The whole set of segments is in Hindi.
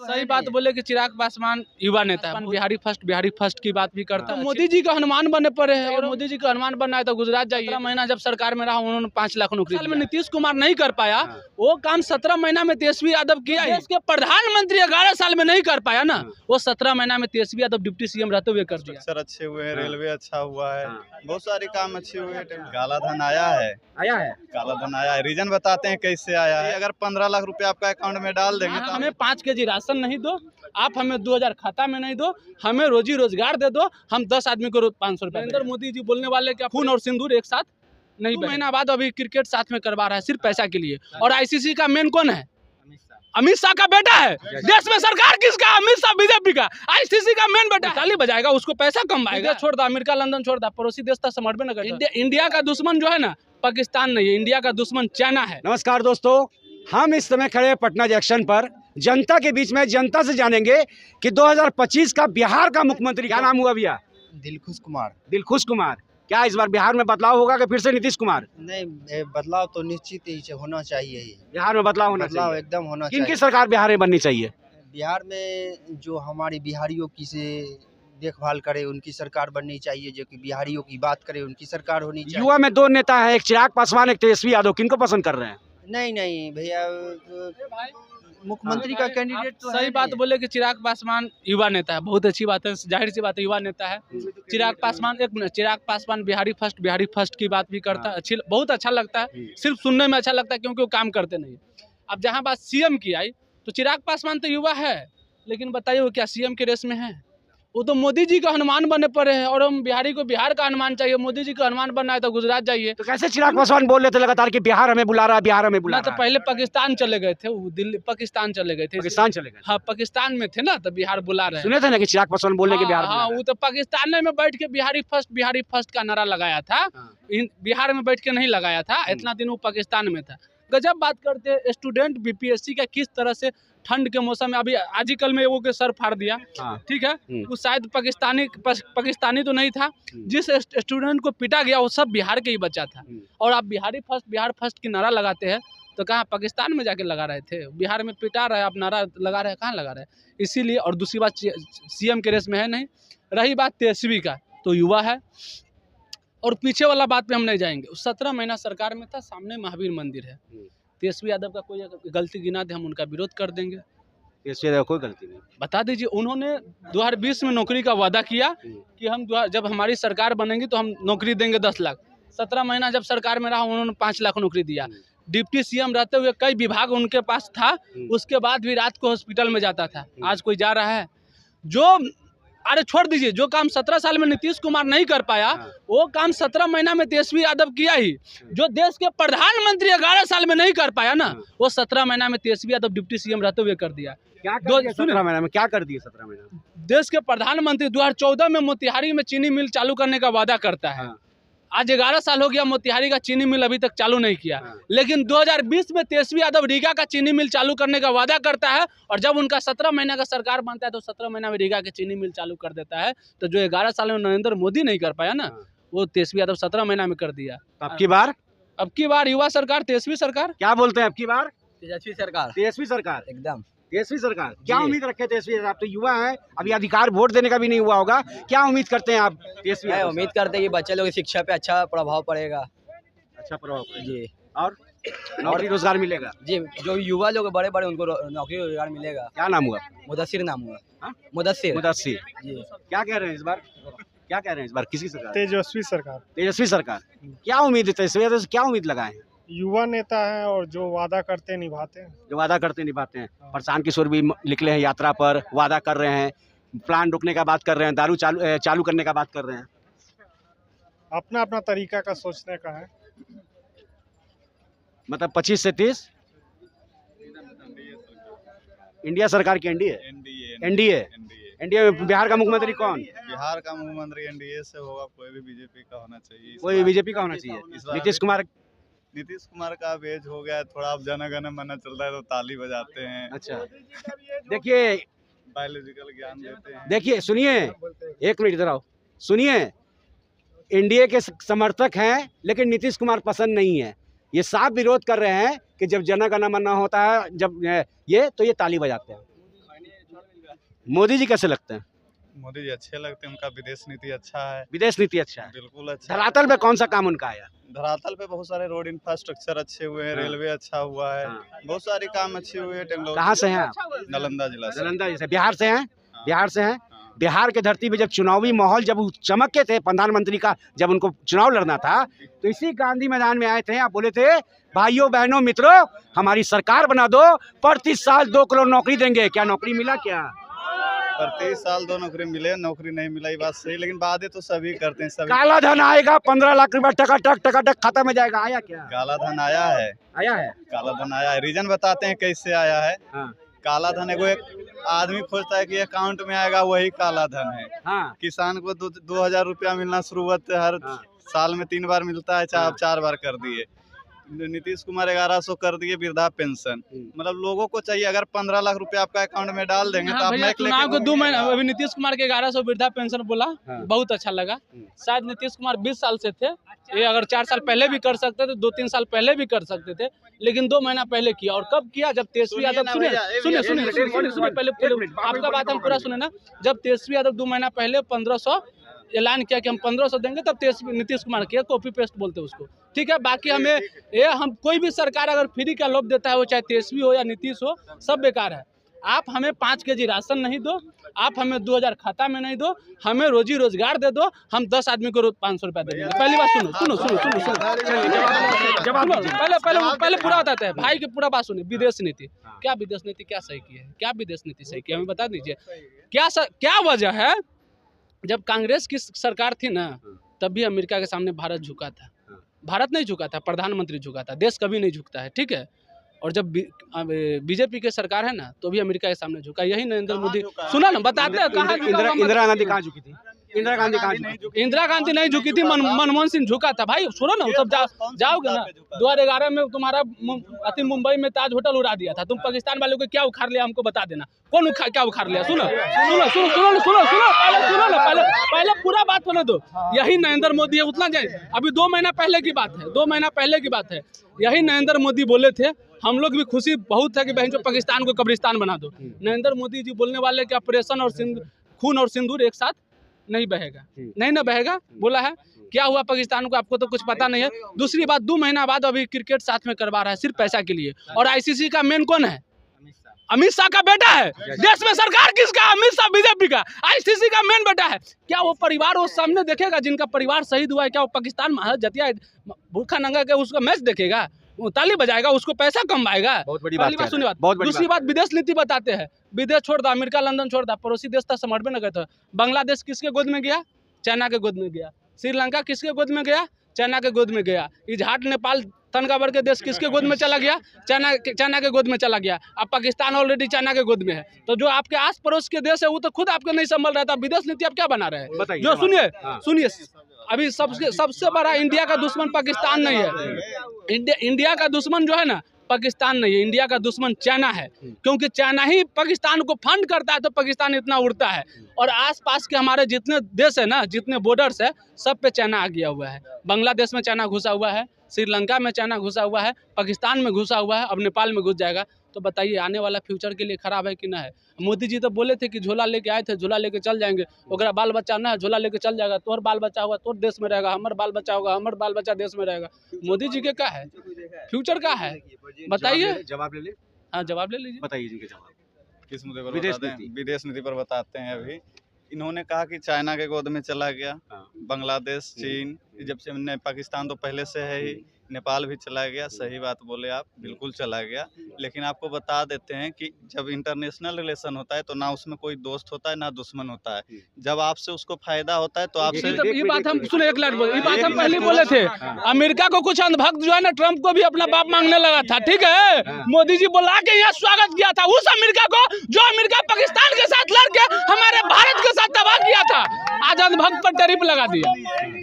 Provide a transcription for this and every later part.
सही बात बोले कि चिराग पासवान युवा नेता है, बिहारी फर्स्ट की बात भी करता है। मोदी जी का हनुमान बने पड़े हैं और मोदी जी का हनुमान बनना है तो गुजरात जाइए। 17 महीना जब सरकार में रहा उन्होंने 5 लाख नौकरी साल में नीतीश कुमार नहीं कर पाया, वो काम 17 महीना में तेजस्वी यादव किया। देश के प्रधानमंत्री 11 साल में नहीं कर पाया ना, वो 17 महीना में तेजस्वी यादव डिप्टी सीएम रहते हुए कर दिया। सर अच्छे हुए हैं, रेलवे अच्छा हुआ है, बहुत सारे काम अच्छे हुए हैं। काला धन आया है काला धन आया है। रीजन बताते हैं कैसे आया है। अगर 15 लाख रुपए आपका अकाउंट में डाल देंगे तो हमें 5 केजी राशन नहीं दो, आप हमें 2000 खाता में नहीं दो, हमें रोजी रोजगार दे दो, हम 10 आदमी को 500 रुपए। नरेंद्र मोदी जी बोलने वाले क्या खून और सिंदूर एक साथ नहीं। 2 महीना बाद अभी क्रिकेट साथ में करवा रहा है सिर्फ पैसा के लिए। और आईसीसी का मेन कौन है? अमित शाह का बेटा है। देश में सरकार किसका? अमित शाह बीजेपी का। आईसीसी का मेन बेटा ताली बजाएगा, उसको पैसा कम आएगा। छोड़ दो अमेरिका लंदन, छोड़ दो पड़ोसी देश तक समझ में न कर। इंडिया का दुश्मन जो है ना पाकिस्तान नहीं है, इंडिया का दुश्मन चाइना है। नमस्कार दोस्तों, हम इस समय खड़े हैं पटना जंक्शन पर। जनता के बीच में जनता से जानेंगे कि 2025 का बिहार का मुख्यमंत्री क्या नाम हुआ भैया? दिलखुश कुमार। क्या इस बार बिहार में बदलाव होगा कि फिर से नीतीश कुमार? नहीं, बदलाव तो निश्चित ही होना चाहिए ही। बिहार में बदलाव होना चाहिए, एकदम होना चाहिए। किनकी सरकार बिहार में बननी चाहिए? बिहार में जो हमारी बिहारियों की से देखभाल करे उनकी सरकार बननी चाहिए, जो कि बिहारियों की बात करे उनकी सरकार होनी चाहिए। युवा में 2 नेता हैं, एक चिराग पासवान, एक तेजस्वी यादव। किनको पसंद कर रहे हैं? नहीं भैया, मुख्यमंत्री का कैंडिडेट तो सही बात बोले कि चिराग पासवान युवा नेता है, बहुत अच्छी बात है, जाहिर सी बात है, युवा नेता है चिराग पासवान। एक मिनट, चिराग पासवान बिहारी फर्स्ट की बात भी करता है, अच्छी बहुत अच्छा लगता है, सिर्फ सुनने में अच्छा लगता है क्योंकि वो काम करते नहीं। अब जहाँ बात सीएम की आई तो चिराग पासवान तो युवा है, लेकिन बताइए वो क्या सीएम के रेस में है? वो तो मोदी जी का हनुमान बने पड़े हैं और हम बिहारी को बिहार का हनुमान चाहिए। मोदी जी का हनुमान बनना है तो गुजरात जाइए। तो कैसे चिराग पासवान बोल रहे थे लगातार कि बिहार हमें बुला रहा है, बिहार हमें बुला तो रहा है? पहले पाकिस्तान चले गए थे, वो दिल्ली पाकिस्तान चले गए थे। पाकिस्तान चले गए? हाँ, पाकिस्तान में थे ना, तो बिहार बुला रहे हैं। सुने थे ना कि चिराग पासवान बोलने के बिहार हाँ, वो तो पाकिस्तान में बैठ के बिहारी फर्स्ट का नारा लगाया था। बिहार में बैठ के नहीं लगाया था, इतना दिन वो पाकिस्तान में था। गजब बात करते हैं। स्टूडेंट बीपीएससी का किस तरह से ठंड के मौसम में, अभी आजकल में वो के सर फाड़ दिया, ठीक है, वो शायद पाकिस्तानी तो नहीं था। जिस स्टूडेंट को पीटा गया वो सब बिहार के ही बच्चा था। और आप बिहार फर्स्ट की नारा लगाते हैं तो कहाँ पाकिस्तान में जाके लगा रहे थे? बिहार में पिटा रहे, आप नारा लगा रहे हैं, कहाँ लगा रहे हैं? इसीलिए। और दूसरी बात, सीएम के रेस में है नहीं। रही बात तेजस्वी का, तो युवा है। और पीछे वाला बात पे हम नहीं जाएंगे। 17 महीना सरकार में था, सामने महावीर मंदिर है। तेजस्वी यादव का कोई गलती गिना दे, हम उनका विरोध कर देंगे। तेजस्वी यादव कोई गलती नहीं। बता दीजिए, उन्होंने 2020 में नौकरी का वादा किया कि हम जब हमारी सरकार बनेगी तो हम नौकरी देंगे 10 लाख। 17 महीना जब सरकार में रहा उन्होंने 5 लाख नौकरी दिया। डिप्टी सीएम रहते हुए कई विभाग उनके पास था, उसके बाद भी रात को हॉस्पिटल में जाता था। आज कोई जा रहा है? अरे छोड़ दीजिए, जो काम 17 साल में नीतीश कुमार नहीं कर पाया, वो काम 17 महीना में तेजस्वी यादव किया ही। जो देश के प्रधानमंत्री 11 साल में नहीं कर पाया ना, वो 17 महीना में तेजस्वी यादव डिप्टी सीएम रहते हुए कर दिया। क्या कर दिया 17 महीना में? क्या कर दिए 17 महीना? देश के प्रधानमंत्री 2014 में मोतिहारी में चीनी मिल चालू करने का वादा करता है। आज 11 साल हो गया, मोतिहारी का चीनी मिल अभी तक चालू नहीं किया। लेकिन 2020 में तेजस्वी यादव रीगा का चीनी मिल चालू करने का वादा करता है, और जब उनका 17 महीना का सरकार बनता है तो 17 महीना में रीगा के चीनी मिल चालू कर देता है। तो जो 11 साल में नरेंद्र मोदी नहीं कर पाया ना, वो तेजस्वी यादव 17 महीना में कर दिया। अब की बार युवा सरकार, तेजस्वी सरकार। क्या बोलते हैं अब की बार? तेजस्वी सरकार। तेजस्वी सरकार, एकदम तेजस्वी सरकार। क्या उम्मीद रखे तेजस्वी? आप तो युवा हैं, अभी अधिकार वोट देने का भी नहीं हुआ होगा, क्या उम्मीद करते हैं आप तेजस्वी? उम्मीद करते हैं कि बच्चे लोग की शिक्षा पे अच्छा प्रभाव पड़ेगा। अच्छा प्रभाव पड़ेगा जी। और नौकरी रोजगार मिलेगा जी, जो युवा लोग बड़े उनको नौकरी रोजगार मिलेगा। क्या नाम हुआ? मुदस्सिर नाम हुआ। हाँ? मुदस्सिर जी। क्या कह रहे हैं इस बार? किसकी सरकार? तेजस्वी सरकार। तेजस्वी सरकार। क्या उम्मीद है तेजस्वी यादव से? क्या उम्मीद लगाए हैं? युवा नेता है और जो वादा करते निभाते हैं। जो वादा करते निभाते हैं। प्रशांत किशोर भी निकले हैं यात्रा पर, वादा कर रहे हैं, प्लान रोकने का बात कर रहे हैं, दारू चालू करने का बात कर रहे हैं। अपना अपना तरीका का सोचने का है। मतलब 25 से 30 इंडिया सरकार की एनडीए में बिहार का मुख्यमंत्री कौन? बिहार का मुख्यमंत्री एनडीए से होगा, कोई भी बीजेपी का होना चाहिए। कोई बीजेपी का होना चाहिए। नीतीश कुमार का बेज हो गया थोड़ा, अब जन गण मन चल रहा है तो ताली बजाते हैं। अच्छा, देखिए बायोलॉजिकल ज्ञान देते हैं। देखिए, सुनिए, एक मिनट इधर आओ, सुनिए। एनडीए के समर्थक हैं लेकिन नीतीश कुमार पसंद नहीं है। ये साफ विरोध कर रहे हैं कि जब जन गण मन होता है, जब ये ताली बजाते हैं। मोदी जी कैसे लगते हैं? मोदी जी अच्छे लगते हैं, उनका विदेश नीति अच्छा है। विदेश नीति अच्छा है। बिल्कुल अच्छा है। धरातल पे कौन सा काम उनका आया? धरातल पे बहुत सारे रोड इंफ्रास्ट्रक्चर अच्छे हुए हैं, हाँ। रेलवे अच्छा हुआ है, हाँ। बहुत सारे काम अच्छे हुए हैं। टेक्नोलॉजी। कहाँ से हैं आप? नालंदा जिला से। नालंदा से, बिहार से हैं? हाँ। बिहार से हैं। हाँ। बिहार के धरती पे जब चुनावी माहौल जब चमक के थे, प्रधानमंत्री का जब उनको चुनाव लड़ना था, तो इसी गांधी मैदान में आए थे। आप बोले थे भाइयों बहनों मित्रों हमारी सरकार बना दो, प्रति साल 2 करोड़ नौकरी देंगे। क्या नौकरी मिला? क्या प्रति साल 2 नौकरी मिले, नौकरी नहीं मिला, ये बात सही, लेकिन वादे तो सभी करते हैं। सभी काला धन आएगा, 15 लाख रुपया टका खाता में जाएगा। आया क्या? काला धन आया है। आया है। काला धन आया है, रीजन बताते हैं कैसे आया है। हाँ। काला धन एगो एक आदमी खोजता है कि अकाउंट में आएगा, वही काला धन है। हाँ। किसान को 2000 रुपया मिलना शुरुआत हर हाँ। साल में 3 बार मिलता है, हाँ। 4 बार कर दिए। नीतीश कुमार 1100 कर दिए वृद्धा पेंशन। मतलब लोगों को चाहिए, अगर 15 लाख रुपया आपका अकाउंट में डाल देंगे तो आप भैया मैक लेके चुनाव को 2 घूमिए महीना ना। अभी नीतीश कुमार के 1100 वृद्धा पेंशन बोला, हाँ। बहुत अच्छा लगा। शायद नीतीश कुमार 20 साल से थे, ये अगर 4 साल पहले भी कर सकते थे, 2-3 साल पहले भी कर सकते थे, लेकिन 2 महीना पहले किया। और कब किया? जब तेजस्वी यादव, सुनिए पहले आपका बात हम पूरा सुने ना। जब तेजस्वी यादव 2 महीना पहले 1500 ऐलान किया कि हम 1500 देंगे, तब नीतीश कुमार किया, कॉपी पेस्ट बोलते हैं उसको। ठीक है, बाकी हमें हम कोई भी सरकार अगर फ्री का लोभ देता है, वो चाहे तेजस्वी हो या नीतीश हो, सब बेकार है। आप हमें 5 केजी राशन नहीं दो, आप हमें 2000 खाता में नहीं दो, हमें रोजी रोजगार दे दो, हम 10 आदमी को 500 रुपया दे देंगे। पहली बात सुनो, पहले पूरा बताते हैं भाई की पूरा बात सुनिए। विदेश नीति, क्या विदेश नीति क्या सही की है? क्या विदेश नीति सही की है, हमें बता दीजिए। क्या वजह है? जब कांग्रेस की सरकार थी ना, तब भी अमेरिका के सामने भारत झुका था। भारत नहीं झुका था, प्रधानमंत्री झुका था। देश कभी नहीं झुकता है, ठीक है। और जब बीजेपी की सरकार है ना, तो भी अमेरिका के सामने झुका। यही नरेंद्र मोदी, सुना ना, बताते हैं कहाँ इंदिरा गांधी कहाँ झुकी थी? इंदिरा गांधी कहाँ झुकी? इंदिरा गांधी नहीं झुकी थी, मनमोहन सिंह झुका था। भाई सुनो ना, सब जाओगे ना, 2011 में तुम्हारा मुंबई में ताज होटल उड़ा दिया था। तुम पाकिस्तान वालों को क्या उखाड़ लिया, हमको बता देना। कौन क्या उखाड़ लिया? सुनो पहले पूरा बात सुनो दो। यही नरेंद्र मोदी है, उतना जाए। अभी 2 महीना पहले की बात है, 2 महीना पहले की बात है। यही नरेंद्र मोदी बोले थे, हम लोग भी खुशी बहुत है कि बहन जो पाकिस्तान को कब्रिस्तान बना दो। नरेंद्र मोदी जी बोलने वाले कि ऑपरेशन और खून और सिंदूर एक साथ नहीं बहेगा, नहीं ना बहेगा, बोला है। क्या हुआ पाकिस्तान को, आपको तो कुछ पता नहीं है। दूसरी बात, 2 महीना बाद अभी क्रिकेट साथ में करवा रहा है, सिर्फ पैसा के लिए। और आईसीसी का मेन कौन है? अमित शाह का बेटा है। देश में सरकार किसका? अमित शाह, बीजेपी का। आईसीसी का मेन बेटा है। क्या वो परिवार वो सामने देखेगा जिनका परिवार शहीद हुआ है? क्या वो पाकिस्तान में जतिया भूखा नंगा के उसका मैच देखेगा? वो ताली बजाएगा, उसको पैसा कमाएगा? बहुत बड़ी बात। सुनिए बात। दूसरी बात, विदेश नीति बताते हैं। विदेश छोड़ दो, अमेरिका लंदन छोड़ दो, पड़ोसी देश था, समझ में न गए थे। बांग्लादेश किसके गोद में गया? चाइना के गोद में गया। श्रीलंका किसके गोद में गया? चाइना के गोद में गया। इजहाट नेपाल तनगावर के देश किसके गोद में चला गया? चाइना के गोद में चला गया। अब पाकिस्तान ऑलरेडी चाइना के गोद में है। तो जो आपके आस पड़ोस के देश है, वो तो खुद आपके नहीं संभल रहा था। विदेश नीति आप क्या बना रहे हैं? जो सुनिए, अभी सबसे बड़ा इंडिया का दुश्मन पाकिस्तान नहीं है। इंडिया का दुश्मन जो है ना, पाकिस्तान नहीं है। इंडिया का दुश्मन चाइना है, क्योंकि चाइना ही पाकिस्तान को फंड करता है, तो पाकिस्तान इतना उड़ता है। और आसपास के हमारे जितने देश है ना, जितने बॉर्डर्स है, सब पे चाइना आ गया हुआ है। बांग्लादेश में चाइना घुसा हुआ है, श्रीलंका में चाइना घुसा हुआ है, पाकिस्तान में घुसा हुआ है, अब नेपाल में घुस जाएगा। तो बताइए, आने वाला फ्यूचर के लिए खराब है कि ना है? मोदी जी तो बोले थे कि झोला लेके आए थे, झोला लेके चल जाएंगे। ओकरा बाल बच्चा ना है, झोला लेके चल जाएगा। तोहर बाल बच्चा होगा तोर देश में रहेगा, हमार बाल बच्चा होगा हमार बाल बच्चा देश में रहेगा। मोदी जी के क्या है फ्यूचर? का है बताइए, जवाब ले ले। हाँ जवाब ले लीजिए। बताइए जिनके जवाब। किस मुद्दे पर विदेश बताते हैं? नीति। विदेश नीति पर बताते हैं। अभी इन्होंने कहा कि चाइना के गोद में चला गया, बांग्लादेश, चीन, जब से पाकिस्तान तो पहले से है ही, नेपाल भी चला गया। सही बात बोले आप, बिल्कुल चला गया। लेकिन आपको बता देते हैं कि जब इंटरनेशनल रिलेशन होता है, तो ना उसमें कोई दोस्त होता है ना दुश्मन होता है। जब आपसे उसको फायदा होता है, तो आपसे ये बात हम सुने, एक लाइन बोले, ये बात हम पहले बोले थे। अमेरिका को कुछ अंधभक्त जो है ना, ट्रम्प को भी अपना बाप मांगने लगा था, ठीक है। मोदी जी बुला के यहाँ स्वागत किया था उस अमेरिका को, जो अमेरिका पाकिस्तान के साथ लड़के हमारे भारत के साथ तबाह किया था। आज अंधभक्त पर टैरिफ लगा दिया,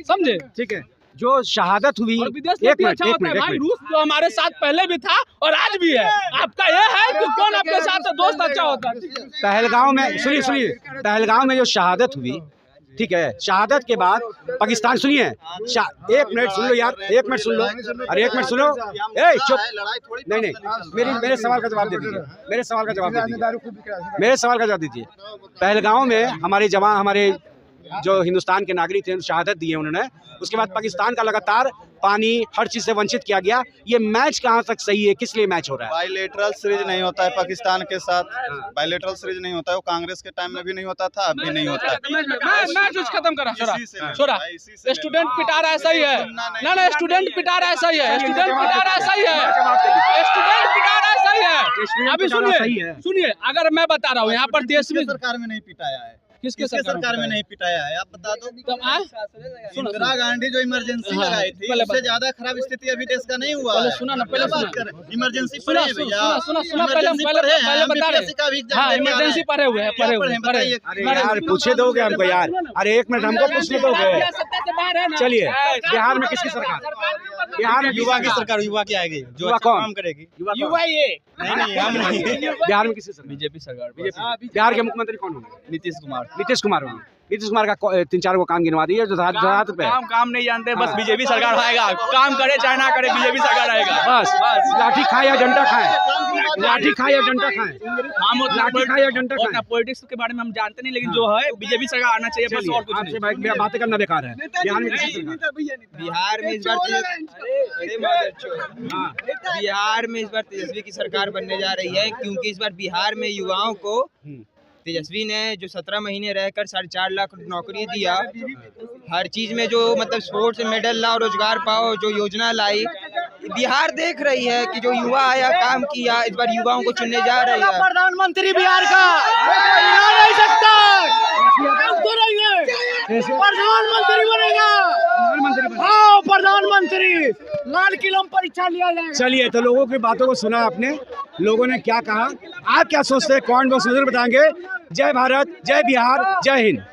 समझे? ठीक है, जो शहादत हुई। और विदेश नीति अच्छा होता है भाई। रूस जो हमारे साथ पहले भी था और आज भी है। आपका ये है कि कौन आपके साथ दोस्त अच्छा होता है? पहलगांव में, सुनिए, पहलगांव में जो शहादत हुई, ठीक है, शहादत के बाद पाकिस्तान, सुनिए, एक मिनट सुन लो यार, एक मिनट सुन लो, अरे एक मिनट सुनो, ए चुप, नहीं मेरे सवाल का जवाब दे दीजिए, मेरे सवाल का जवाब दे दीजिए, मेरे सवाल का जवाब दीजिए। पहलगांव में हमारे जवान, हमारे जो हिंदुस्तान के नागरिक थे, शहादत दी है उन्होंने, उसके बाद पाकिस्तान का लगातार पानी हर चीज से वंचित किया गया। ये मैच कहाँ तक सही है, किस लिए मैच हो रहा है? बायलेटरल सीरीज नहीं होता है पाकिस्तान के साथ, बायलेटरल सीरीज नहीं होता है, वो कांग्रेस के टाइम में भी नहीं होता था, अब भी नहीं होता है। मैच खत्म करा छोड़ा, स्टूडेंट पिटा रहा है, सही है ना, स्टूडेंट पिटा रहा है, सही है, स्टूडेंट पिटा रहा है, सही है, स्टूडेंट पिटा रहा है, सही है। अभी सुनिए, अगर मैं बता रहा हूँ यहाँ पर तेजस्वी सरकार में नहीं पिटाया है, किसके सरकार में नहीं पिटाया है, आप बता दो। इंदिरा गांधी जो इमरजेंसी हाँ, लगाई थी, उससे ज्यादा खराब स्थिति अभी देश का नहीं हुआ है। सुना ना, पहले इमरजेंसी सुना पहले बता रहे, हाँ इमरजेंसी पढ़े हुए हैं, अरे यार पूछे दोगे हमको यार, अरे एक मिनट हमको पूछने दोगे। चलिए, बिहार में किसकी सरकार? बिहार में युवा की सरकार, युवा की आएगी, जो युवा अच्छा कौन? काम करेगी। युवा ये नहीं हम नहीं। बिहार में किसकी सरकार? बीजेपी सरकार। बिहार के मुख्यमंत्री कौन होंगे? नीतीश कुमार। नीतीश कुमार होंगे। नीतीश कुमार का 3-4 काम गिनवा दीजिए जो रात पे। काम नहीं जानते, बस बीजेपी सरकार आएगा, काम करे चाहे ना करे, बीजेपी सरकार आएगा। बस लाठी खाए या डंडा खाए, लाठी खाए या डंडा खाए, लाठी खाए या डंडा खाए। पॉलिटिक्स के बारे में हम जानते नहीं, लेकिन जो है बीजेपी सरकार आना चाहिए, बस और कुछ आपसे बातें करना बेकार है। बिहार में किसकी सरकार? बिहार में इस बार तेजस्वी की सरकार बनने जा रही है, क्योंकि इस बार बिहार में युवाओं को तेजस्वी ने जो 17 महीने रहकर 4.5 लाख नौकरी दिया, हर चीज में जो मतलब स्पोर्ट्स में मेडल लाओ, रोजगार पाओ, जो योजना लाई, बिहार देख रही है कि जो युवा आया, काम किया, इस बार युवाओं को चुनने जा रही है। प्रधानमंत्री बिहार का नहीं सकता, प्रधानमंत्री बनेगा, हाँ प्रधानमंत्री, लाल किला में परीक्षा लिया जाएगा। चलिए, तो लोगों की बातों को सुना आपने, लोगों ने क्या कहा, आप क्या सोचते हैं? कमेंट बॉक्स में जरूर बताएंगे। जय भारत, जय बिहार, जय हिंद।